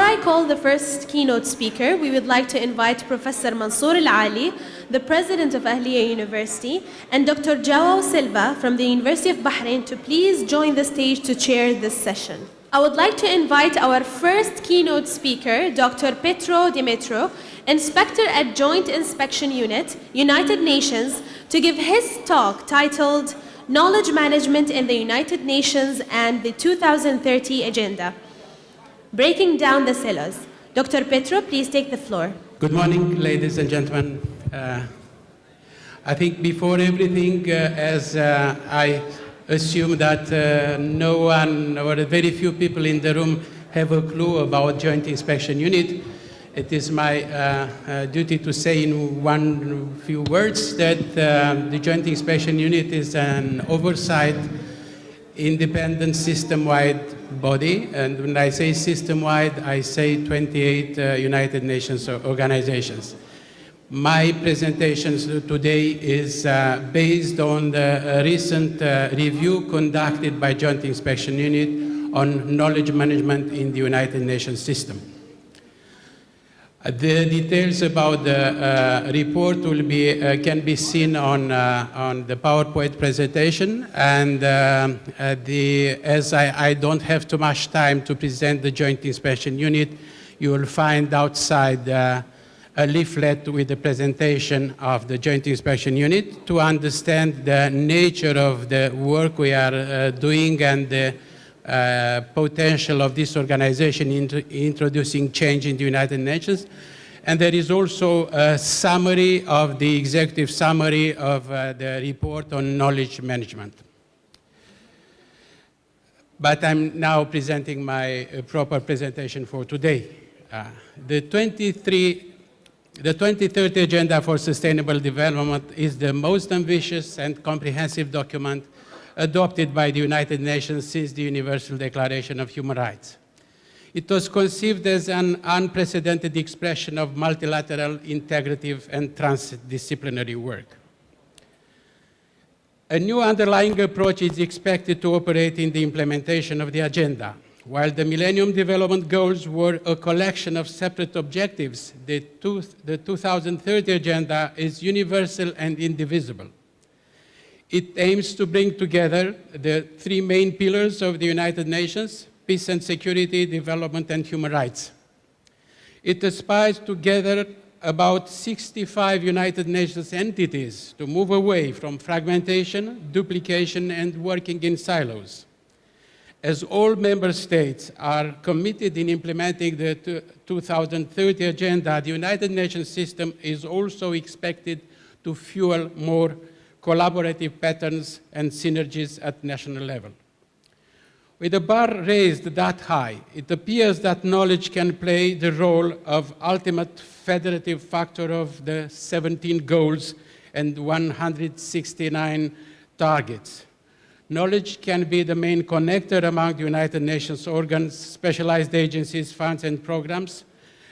I call the first keynote speaker, we would like to invite Professor Mansour Al-Ali, the President of Ahlia University, and Dr. João Silva from the University of Bahrain to please join the stage to chair this session. I would like to invite our first keynote speaker, Dr. PETRU DUMITRIU, Inspector at Joint Inspection Unit, United Nations, to give his talk titled Knowledge Management in the United Nations and the 2030 Agenda, Breaking Down the Silos. Dr. PETRU, please take the floor. Good morning, ladies and gentlemen. I think before everything, as I assume that no one or very few people in the room have a clue about Joint Inspection Unit, it is my duty to say in one few words that the Joint Inspection Unit is an oversight, independent, system-wide body. And when I say system-wide, I say 28 United Nations organizations. My presentation today is based on the recent review conducted by Joint Inspection Unit on knowledge management in the United Nations system. The details about the report will be, can be seen on the PowerPoint presentation, and as I don't have too much time to present the Joint Inspection Unit, you will find outside a leaflet with the presentation of the Joint Inspection Unit to understand the nature of the work we are doing and the potential of this organization in introducing change in the United Nations. And there is also a summary of the executive summary of the report on knowledge management. But I'm now presenting my proper presentation for today. The 2030 Agenda for Sustainable Development is the most ambitious and comprehensive document adopted by the United Nations since the Universal Declaration of Human Rights. It was conceived as an unprecedented expression of multilateral, integrative, and transdisciplinary work. A new underlying approach is expected to operate in the implementation of the agenda. While the Millennium Development Goals were a collection of separate objectives, the 2030 Agenda is universal and indivisible. It aims to bring together the three main pillars of the United Nations: peace and security, development, and human rights. It aspires to gather about 65 United Nations entities to move away from fragmentation, duplication, and working in silos. As all member states are committed in implementing the 2030 Agenda, the United Nations system is also expected to fuel more collaborative patterns and synergies at national level. With the bar raised that high, it appears that knowledge can play the role of ultimate federative factor of the 17 goals and 169 targets. Knowledge can be the main connector among the United Nations organs, specialized agencies, funds, and programs,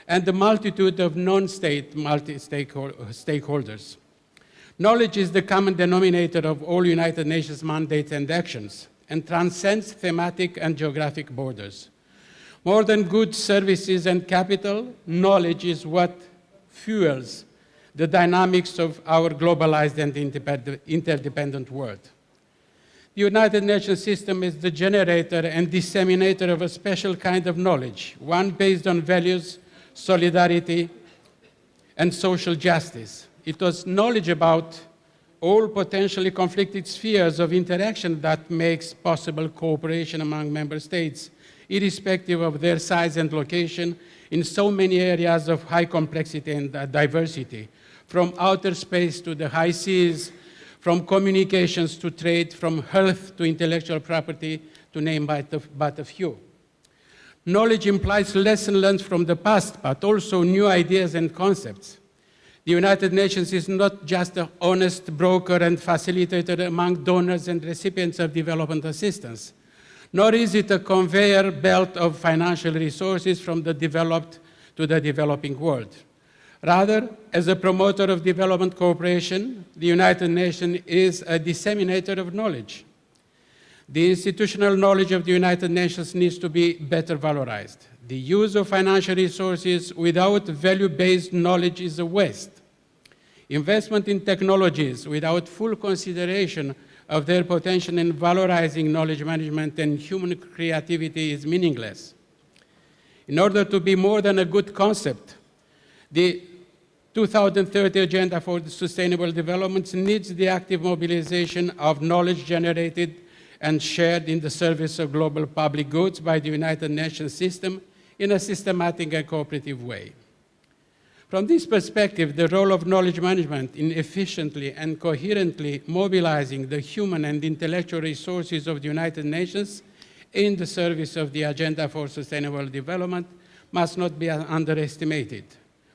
and the multitude of non-state stakeholders. Knowledge is the common denominator of all United Nations mandates and actions, and transcends thematic and geographic borders. More than goods, services, and capital, knowledge is what fuels the dynamics of our globalized and interdependent world. The United Nations system is the generator and disseminator of a special kind of knowledge, one based on values, solidarity, and social justice. It was knowledge about all potentially conflicted spheres of interaction that makes possible cooperation among member states, irrespective of their size and location, in so many areas of high complexity and diversity, from outer space to the high seas, from communications to trade, from health to intellectual property, to name but a few. Knowledge implies lessons learned from the past, but also new ideas and concepts. The United Nations is not just an honest broker and facilitator among donors and recipients of development assistance, nor is it a conveyor belt of financial resources from the developed to the developing world. Rather, as a promoter of development cooperation, the United Nations is a disseminator of knowledge. The institutional knowledge of the United Nations needs to be better valorized. The use of financial resources without value-based knowledge is a waste. Investment in technologies without full consideration of their potential in valorizing knowledge management and human creativity is meaningless. In order to be more than a good concept, the 2030 Agenda for Sustainable Development needs the active mobilization of knowledge generated and shared in the service of global public goods by the United Nations system in a systematic and cooperative way. From this perspective, the role of knowledge management in efficiently and coherently mobilizing the human and intellectual resources of the United Nations in the service of the Agenda for Sustainable Development must not be underestimated.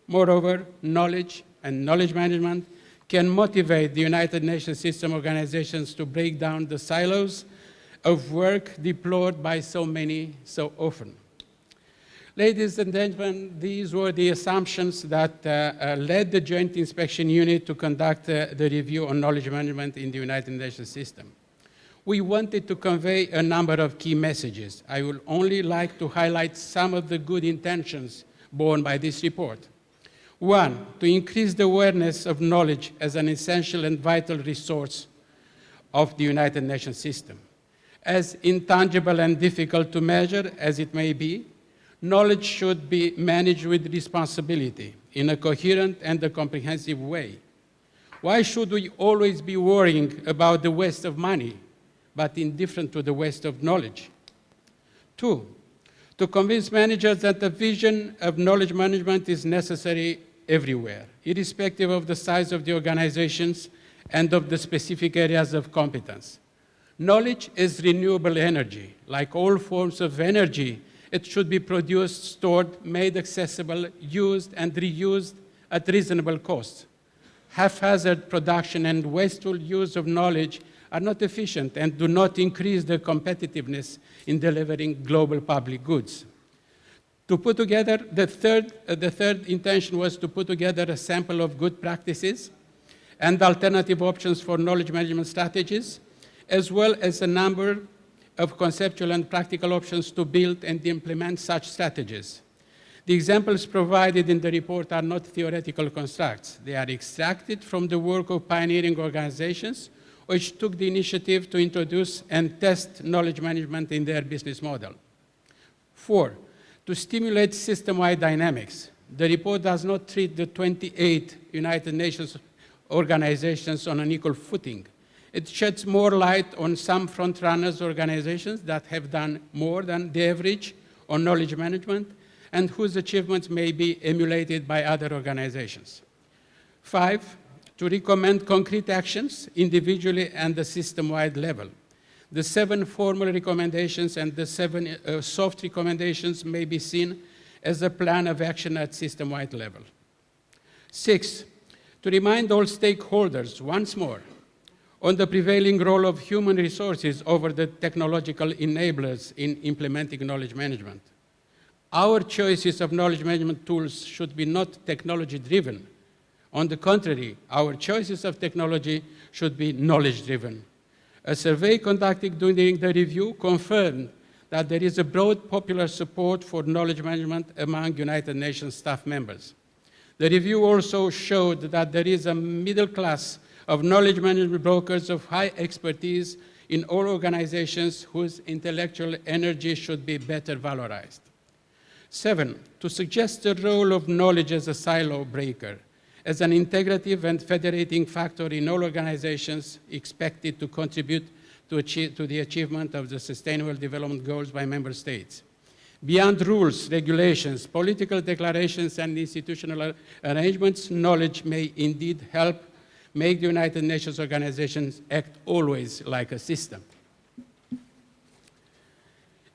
Moreover, knowledge and knowledge management can motivate the United Nations system organizations to break down the silos of work deplored by so many so often. Ladies and gentlemen, these were the assumptions that led the Joint Inspection Unit to conduct the review on knowledge management in the United Nations system. We wanted to convey a number of key messages. I would only like to highlight some of the good intentions borne by this report. One, to increase the awareness of knowledge as an essential and vital resource of the United Nations system. As intangible and difficult to measure as it may be, knowledge should be managed with responsibility in a coherent and a comprehensive way. Why should we always be worrying about the waste of money, but indifferent to the waste of knowledge? Two, to convince managers that the vision of knowledge management is necessary everywhere, irrespective of the size of the organizations and of the specific areas of competence. Knowledge is renewable energy. Like all forms of energy, it should be produced, stored, made accessible, used, and reused at reasonable costs. Haphazard production and wasteful use of knowledge are not efficient and do not increase the competitiveness in delivering global public goods. To put together, the third intention was to put together a sample of good practices and alternative options for knowledge management strategies, as well as a number of conceptual and practical options to build and implement such strategies. The examples provided in the report are not theoretical constructs. They are extracted from the work of pioneering organizations which took the initiative to introduce and test knowledge management in their business model. Four, to stimulate system-wide dynamics. The report does not treat the 28 United Nations organizations on an equal footing. It sheds more light on some front-runners organizations that have done more than the average on knowledge management and whose achievements may be emulated by other organizations. Five, to recommend concrete actions individually and the system-wide level. The 7 formal recommendations and the 7 soft recommendations may be seen as a plan of action at system-wide level. 6, to remind all stakeholders once more on the prevailing role of human resources over the technological enablers in implementing knowledge management. Our choices of knowledge management tools should be not technology-driven. On the contrary, our choices of technology should be knowledge-driven. A survey conducted during the review confirmed that there is a broad popular support for knowledge management among United Nations staff members. The review also showed that there is a middle class of knowledge management brokers of high expertise in all organizations whose intellectual energy should be better valorized. 7, to suggest the role of knowledge as a silo breaker, as an integrative and federating factor in all organizations expected to contribute to the achievement of the Sustainable Development Goals by member states. Beyond rules, regulations, political declarations, and institutional arrangements, knowledge may indeed help make the United Nations organizations act always like a system.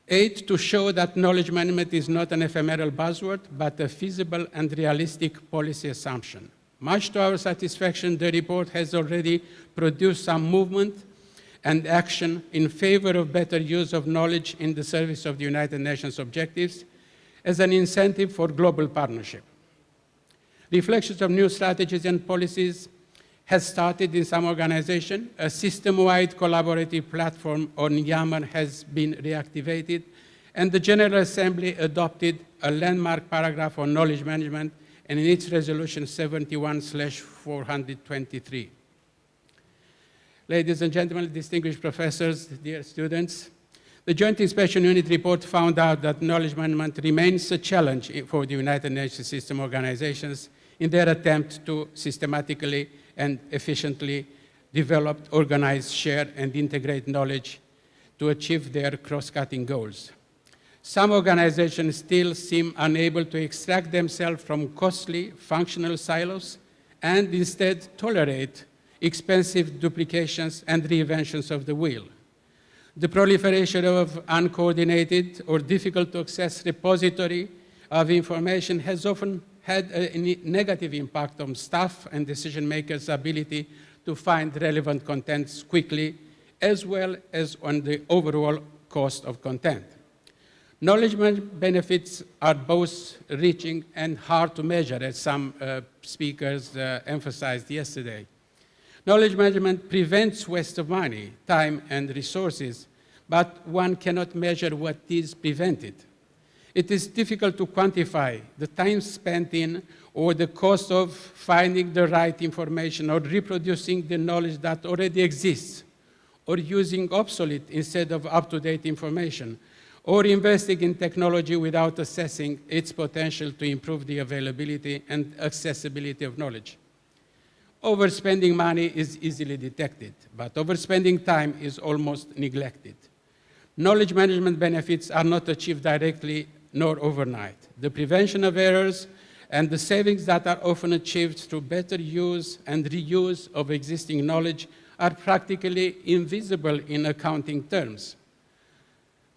8, to show that knowledge management is not an ephemeral buzzword, but a feasible and realistic policy assumption. Much to our satisfaction, the report has already produced some movement and action in favor of better use of knowledge in the service of the United Nations objectives as an incentive for global partnership. Reflections of new strategies and policies has started in some organizations. A system-wide collaborative platform on Yemen has been reactivated, and the General Assembly adopted a landmark paragraph on knowledge management and in its resolution 71/423. Ladies and gentlemen, distinguished professors, dear students, the Joint Inspection Unit report found out that knowledge management remains a challenge for the United Nations system organizations in their attempt to systematically and efficiently develop, organize, share, and integrate knowledge to achieve their cross-cutting goals. Some organizations still seem unable to extract themselves from costly functional silos and instead tolerate expensive duplications and reinventions of the wheel. The proliferation of uncoordinated or difficult to access repository of information has often had a negative impact on staff and decision makers' ability to find relevant contents quickly, as well as on the overall cost of content. Knowledge benefits are both reaching and hard to measure, as some speakers emphasized yesterday. Knowledge management prevents waste of money, time, and resources, but one cannot measure what is prevented. It is difficult to quantify the time spent in or the cost of finding the right information or reproducing the knowledge that already exists, or using obsolete instead of up-to-date information, or investing in technology without assessing its potential to improve the availability and accessibility of knowledge. Overspending money is easily detected, but overspending time is almost neglected. Knowledge management benefits are not achieved directly nor overnight. The prevention of errors and the savings that are often achieved through better use and reuse of existing knowledge are practically invisible in accounting terms.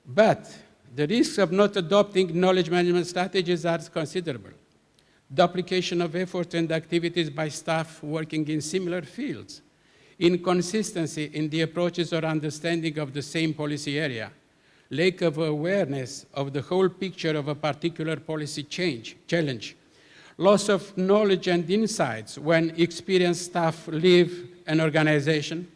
But the risks of not adopting knowledge management strategies are considerable. Duplication of effort and activities by staff working in similar fields, inconsistency in the approaches or understanding of the same policy area, lack of awareness of the whole picture of a particular policy challenge, loss of knowledge and insights when experienced staff leave an organization,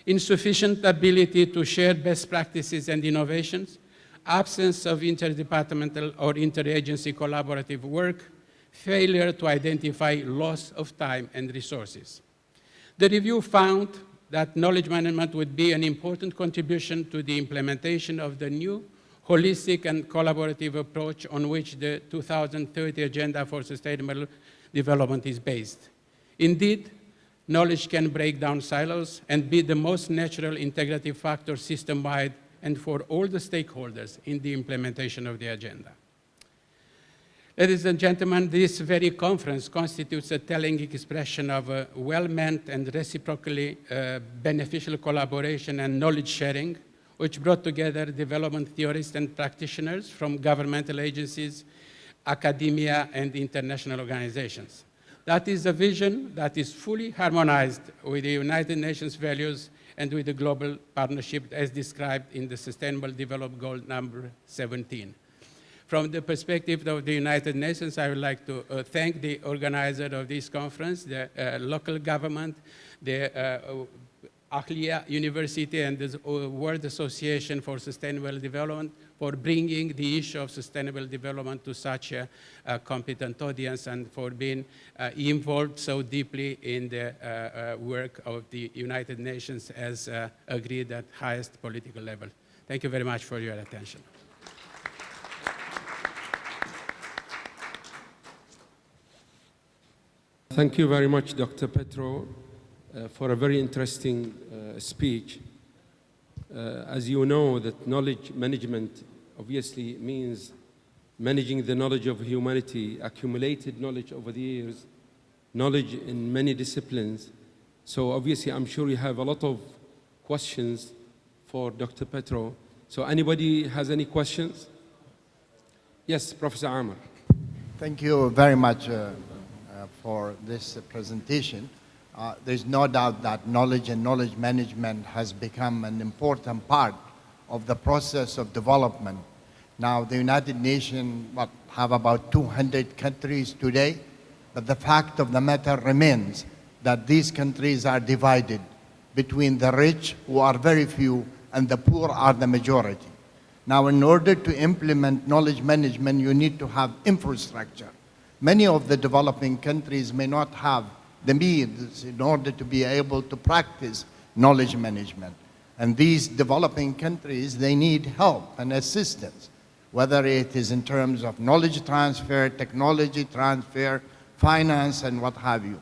insufficient ability to share best practices and innovations, absence of interdepartmental or interagency collaborative work, failure to identify loss of time and resources. The review found that knowledge management would be an important contribution to the implementation of the new holistic and collaborative approach on which the 2030 Agenda for Sustainable Development is based. Indeed, knowledge can break down silos and be the most natural integrative factor system-wide and for all the stakeholders in the implementation of the agenda. Ladies and gentlemen, this very conference constitutes a telling expression of a well-meant and reciprocally beneficial collaboration and knowledge sharing, which brought together development theorists and practitioners from governmental agencies, academia, and international organizations. That is a vision that is fully harmonized with the United Nations values and with the global partnership as described in the Sustainable Development Goal number 17. From the perspective of the United Nations, I would like to thank the organizer of this conference, the local government, the Ahlia University and the World Association for Sustainable Development for bringing the issue of sustainable development to such a competent audience and for being involved so deeply in the work of the United Nations as agreed at highest political level. Thank you very much for your attention. Thank you very much, Dr. Petru, for a very interesting speech. As you know, that knowledge management obviously means managing the knowledge of humanity, accumulated knowledge over the years, knowledge in many disciplines. So obviously, I'm sure you have a lot of questions for Dr. Petru. So anybody has any questions? Yes, Professor Amr. Thank you very much for this presentation. There's no doubt that knowledge and knowledge management has become an important part of the process of development. Now, the United Nations have about 200 countries today, but the fact of the matter remains that these countries are divided between the rich, who are very few, and the poor are the majority. Now, in order to implement knowledge management, you need to have infrastructure. Many of the developing countries may not have the means in order to be able to practice knowledge management. And these developing countries, they need help and assistance, whether it is in terms of knowledge transfer, technology transfer, finance, and what have you.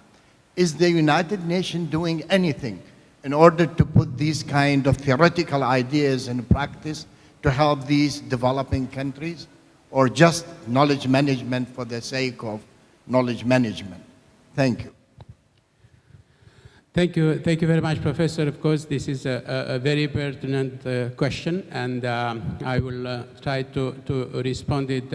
Is the United Nations doing anything in order to put these kind of theoretical ideas in practice to help these developing countries, or just knowledge management for the sake of knowledge management? Thank you. Thank you very much, Professor. Of course, this is a very pertinent question, and I will try to respond it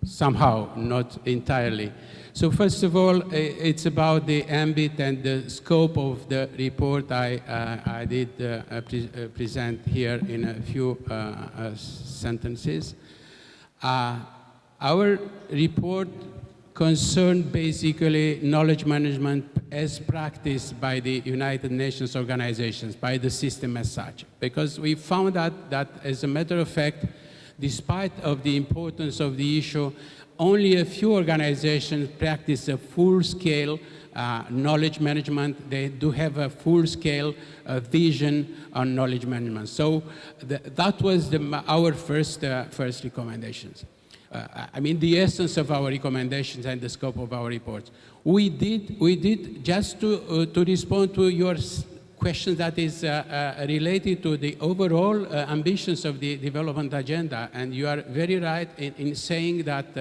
somehow, not entirely. So first of all, it's about the ambit and the scope of the report I did present here in a few sentences. Our report concerned basically knowledge management as practiced by the United Nations organizations, by the system as such, because we found out that, as a matter of fact, despite of the importance of the issue, only a few organizations practice a full-scale knowledge management. They do have a full-scale vision on knowledge management. So that was our first recommendations. I mean, the essence of our recommendations and the scope of our reports. We did just to respond to your question that is related to the overall ambitions of the development agenda. And you are very right in saying that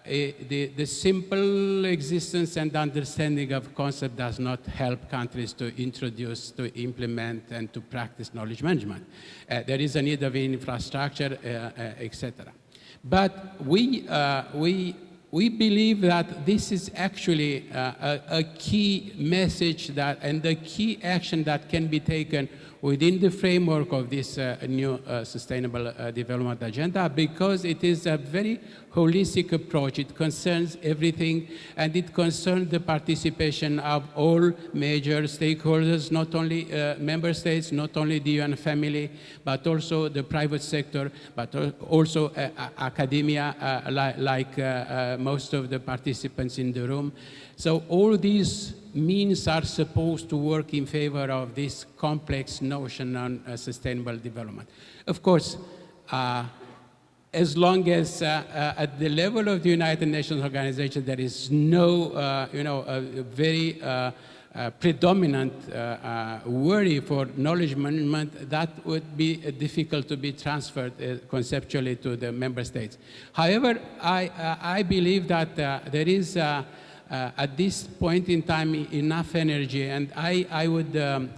the simple existence and understanding of concept does not help countries to introduce, to implement, and to practice knowledge management. There is a need of infrastructure, etc. But we believe that this is actually a key message that, and a key action that can be taken within the framework of this new Sustainable Development Agenda, because it is a very holistic approach. It concerns everything, and it concerns the participation of all major stakeholders, not only member states, not only the UN family, but also the private sector, but also academia, like most of the participants in the room. So all these means are supposed to work in favor of this complex notion on sustainable development. Of course, as long as at the level of the United Nations organization there is no, very predominant worry for knowledge management, that would be difficult to be transferred conceptually to the member states. However, I believe that there is at this point in time enough energy, and I would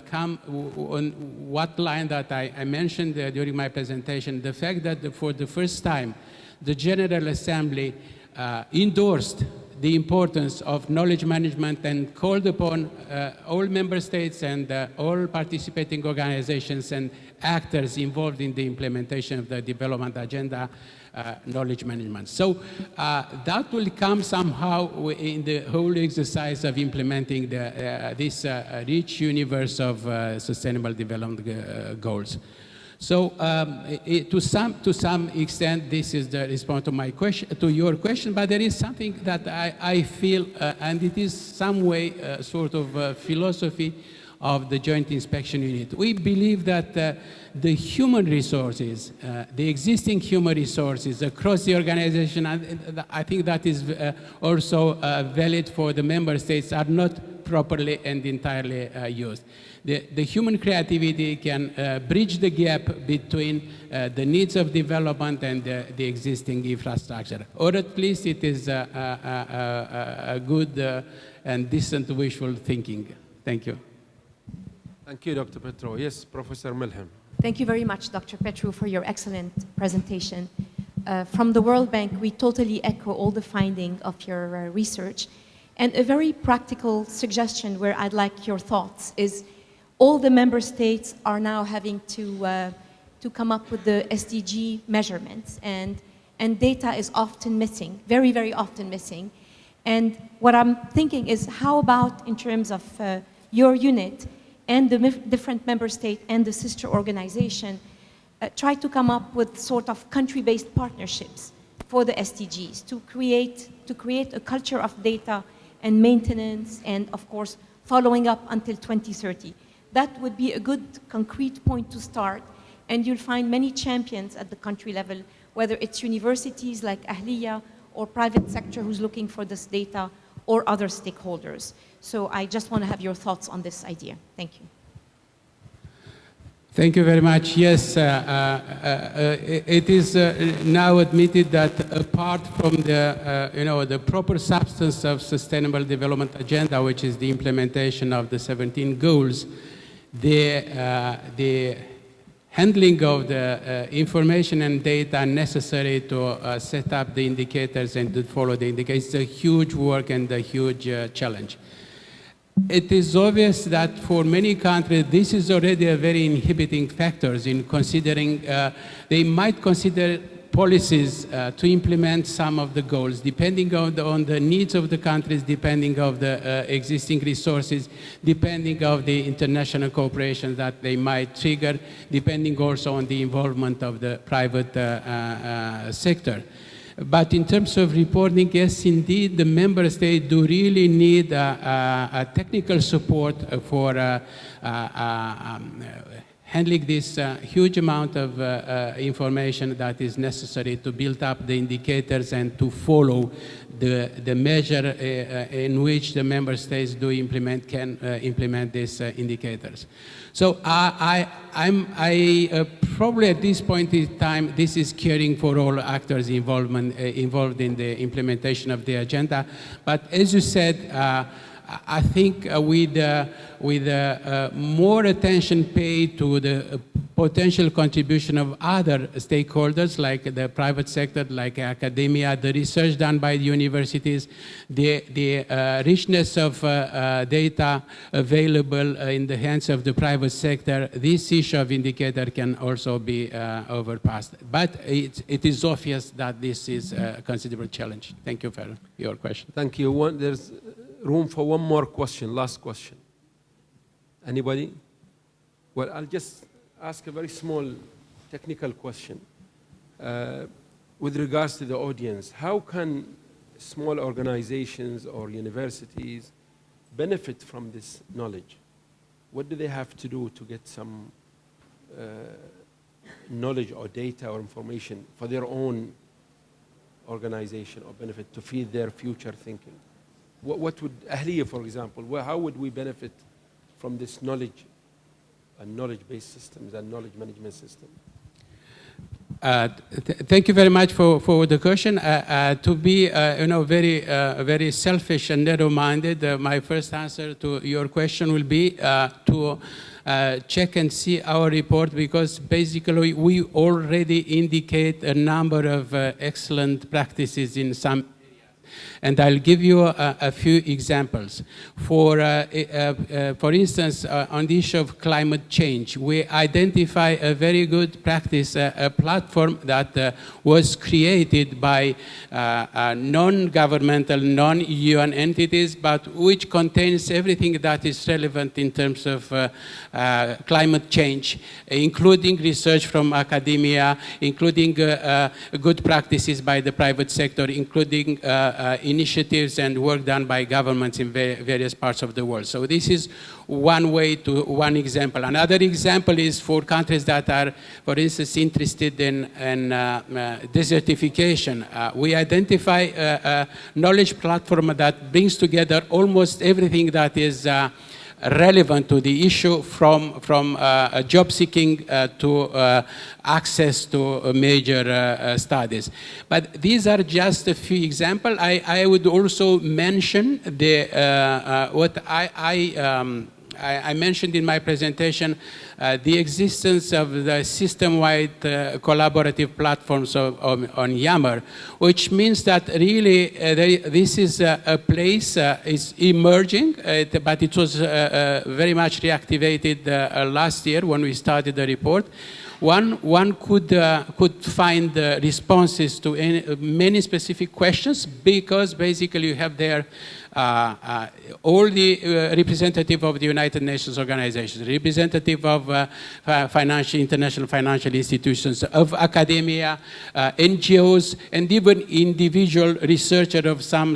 come on what line that I mentioned during my presentation, the fact that for the first time the General Assembly endorsed the importance of knowledge management and called upon all member states and all participating organizations and actors involved in the implementation of the development agenda, knowledge management. So that will come somehow in the whole exercise of implementing this rich universe of sustainable development goals. So to some extent, this is the response to my question, to your question. But there is something that I feel, and it is some way sort of philosophy of the Joint Inspection Unit. We believe that the human resources, the existing human resources across the organization, and I think that is also valid for the member states, are not properly and entirely used. The human creativity can bridge the gap between the needs of development and the existing infrastructure, or at least it is a good and decent wishful thinking. Thank you. Thank you, Dr. Petru. Yes, Professor Milham. Thank you very much, Dr. Petru, for your excellent presentation. From the World Bank, we totally echo all the findings of your research. And a very practical suggestion where I'd like your thoughts is all the member states are now having to come up with the SDG measurements, and data is often missing, very, very often missing. And what I'm thinking is, how about in terms of your unit, and the different member state and the sister organization try to come up with sort of country-based partnerships for the SDGs to create a culture of data and maintenance and, of course, following up until 2030. That would be a good concrete point to start, and you'll find many champions at the country level, whether it's universities like Ahlia or private sector who's looking for this data or other stakeholders. So I just want to have your thoughts on this idea. Thank you. Thank you very much. Yes, it is now admitted that apart from the, the proper substance of Sustainable Development Agenda, which is the implementation of the 17 goals, the handling of the information and data necessary to set up the indicators and to follow the indicators is a huge work and a huge challenge. It is obvious that for many countries, this is already a very inhibiting factor in considering, they might consider policies to implement some of the goals, depending on the needs of the countries, depending on the existing resources, depending on the international cooperation that they might trigger, depending also on the involvement of the private sector. But in terms of reporting, yes, indeed, the member states do really need a technical support for handling this huge amount of information that is necessary to build up the indicators and to follow the measure in which the member states can implement these indicators. So probably at this point in time, this is caring for all actors involved in the implementation of the agenda. But as you said, I think with more attention paid to the potential contribution of other stakeholders like the private sector, like academia, the research done by the universities, the richness of data available in the hands of the private sector, this issue of indicator can also be overpassed. But it is obvious that this is a considerable challenge. Thank you for your question. Thank you. There's room for one more question, last question. Anybody? Well, I'll just ask a very small technical question. With regards to the audience, how can small organizations or universities benefit from this knowledge? What do they have to do to get some knowledge or data or information for their own organization or benefit to feed their future thinking? What would Ahlia, for example, how would we benefit from this knowledge and knowledge-based systems and knowledge management system? Thank you very much for the question. To be, very selfish and narrow-minded, my first answer to your question will be to check and see our report, because basically we already indicate a number of excellent practices in some. And I'll give you a few examples. For instance, on the issue of climate change, we identify a very good practice, a platform that was created by non-governmental, non-UN entities, but which contains everything that is relevant in terms of climate change, including research from academia, including good practices by the private sector, including initiatives and work done by governments in various parts of the world. So this is one one example. Another example is for countries that are, for instance, interested in desertification. We identify a knowledge platform that brings together almost everything that is relevant to the issue, from job seeking to access to major studies. But these are just a few examples. I would also mention what I mentioned in my presentation, the existence of the system-wide collaborative platforms on Yammer, which means that really this is a place, is emerging, but it was very much reactivated last year when we started the report, one could find responses to many specific questions, because basically you have there all the representative of the United Nations organizations, representative of international financial institutions, of academia, NGOs, and even individual researcher of some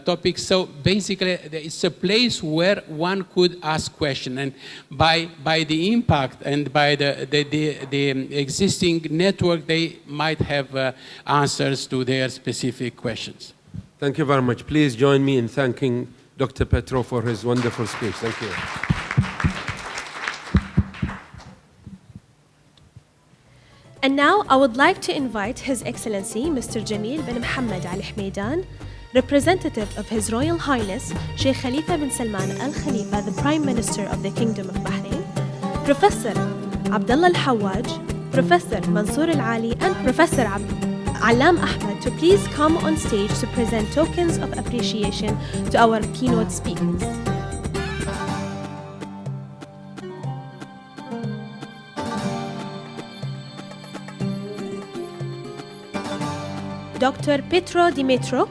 topics. So basically, it's a place where one could ask questions, and by the impact and by the existing network, they might have answers to their specific questions. Thank you very much. Please join me in thanking Dr. Petru for his wonderful speech. Thank you. And now I would like to invite His Excellency Mr. Jamil bin Mohammed Al Hmeidan, representative of His Royal Highness Sheikh Khalifa bin Salman Al-Khalifa, the Prime Minister of the Kingdom of Bahrain, Professor Abdullah Al-Hawaj, Professor Mansour Al-Ali, and Professor Alam Ahmed to please come on stage to present tokens of appreciation to our keynote speakers. Dr. PETRU DUMITRIU,